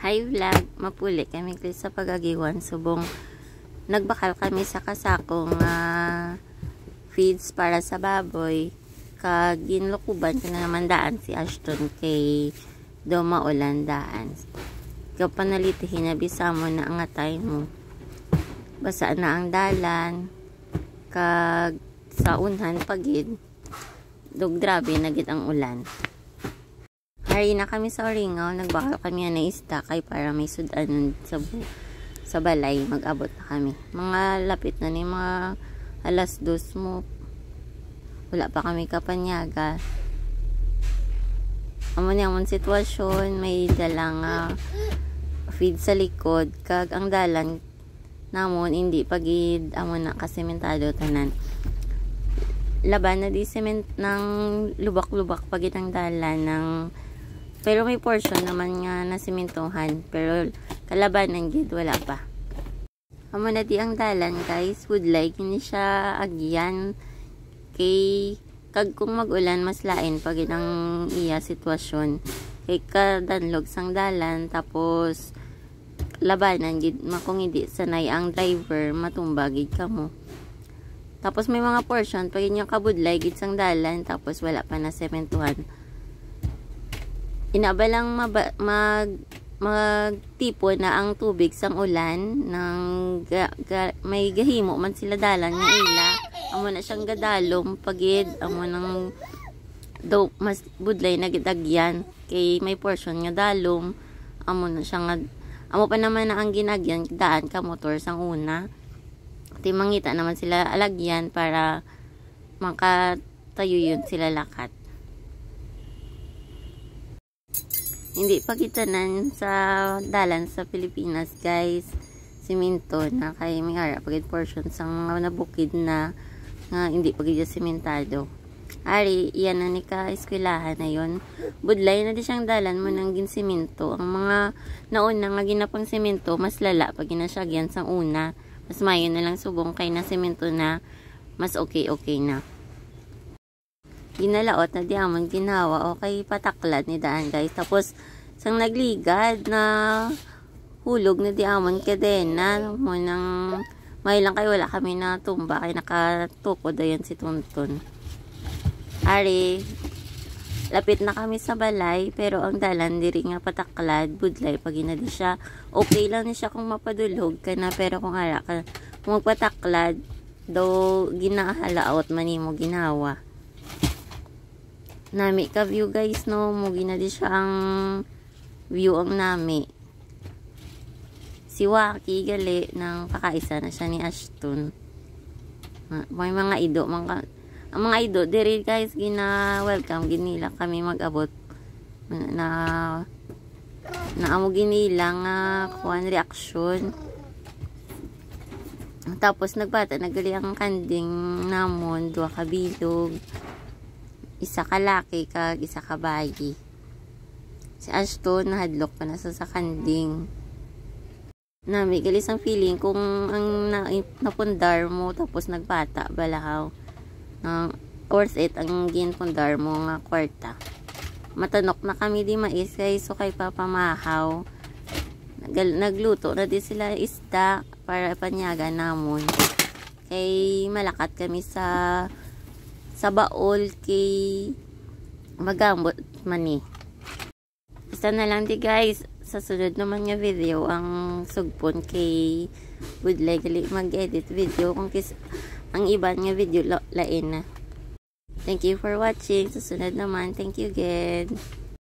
Hi vlog, mapuli kami sa pagagiwan subong nagbakal kami sa kasakong feeds para sa baboy kag ginlukuban ko na naman daan si Ashton kay do maulan daan kag panalitihin na bisa mo na ang atay mo basa na ang dalan kag sa unhan pagid dog grabe na gid ang ulan. Hari na kami sa Oringaw, nagbakal kami na isda kay para may sudan sa balay, mag-abot na kami. Mga lapit na ni mga alas 2 mo. Wala pa kami kapanyaga. Amo niya mong sitwasyon, may dalang feed sa likod, kag ang dalan namon hindi pagid amo na kasementado tanan. Laban na di sement ng lubak-lubak pagid ang dalan ng pero may portion naman nga na simentohan. Pero kalabanan gid wala pa. Amo na di ang dalan guys. Would like hindi siya agyan. Kay kag kung mag-ulan mas lain pag ang iya sitwasyon. Kay kadanlog sang dalan. Tapos labanan gid makung hindi sanay ang driver matumba gid kamo. Tapos may mga portion pag yung kabudlay gid sang dalan. Tapos wala pa na sementuhan. Inabalang magtipo na ang tubig sang ulan ng may gahimo man sila dalan nga ila amo na siyang gadalom pagid amo nang do mas budlay na gidagyan kay may portion nga dalom amo na siya nga amo pa naman na ang ginagyan daan ka motor sang una ti mangita naman sila alagyan para makatayo yun sila lakat. Hindi pa kitanan sa dalan sa Pilipinas guys simento na kay may ara pagid portion sang mga nabukid na nga hindi pagid simentado. Ari iyan na ni ka eskwelahan na yon. Budlay na di siyang dalan mo nang ginsemento. Ang mga nauna nga ginapang semento mas lala pag ginasagyan sang una. Mas mayon na lang subong kay na semento na mas okay na. Ginalaot na di amon ginawa o kay pataklad ni daan guys. Tapos sang nagligad na hulog na di amon kadena mo nang may lang kay wala kami na tumba kay nakatukod ayan si Tuntun. Ari lapit na kami sa balay pero ang dalan diri nga pataklad budlay pag ina di siya okay lang ni siya kung mapadulog ka na pero kung ara ka kung magpataklad do ginahalaot man nimo ginawa. Nami ka view guys no mugi na di siya ang view ang nami si Waki gali ng kakaisa na siya ni Ashton may mga ido ang mga ido diri guys gina welcome ginila kami mag-abot na amo ginila nga kuan reaksyon tapos nagbata nagali ang kanding namon 2 kabilog isa ka laki kag isa ka bayi. Si Ashton nahadlok pa na sa kanding. Nami galis ang feeling kung ang napundar mo tapos nagbata balahaw. Worth it ang ginpundar mo nga kwarta. Matanok na kami di mais kay so kay papamahaw. Nagluto na di sila isda para panyaga namon. Kay malakat kami sa baol kay magambot mani. Isa na lang di guys sa sunod naman nga video ang sugpon kay budlay gali mag-edit video kung ang iban nga video lain na. Thank you for watching. Sa sunod naman, thank you again.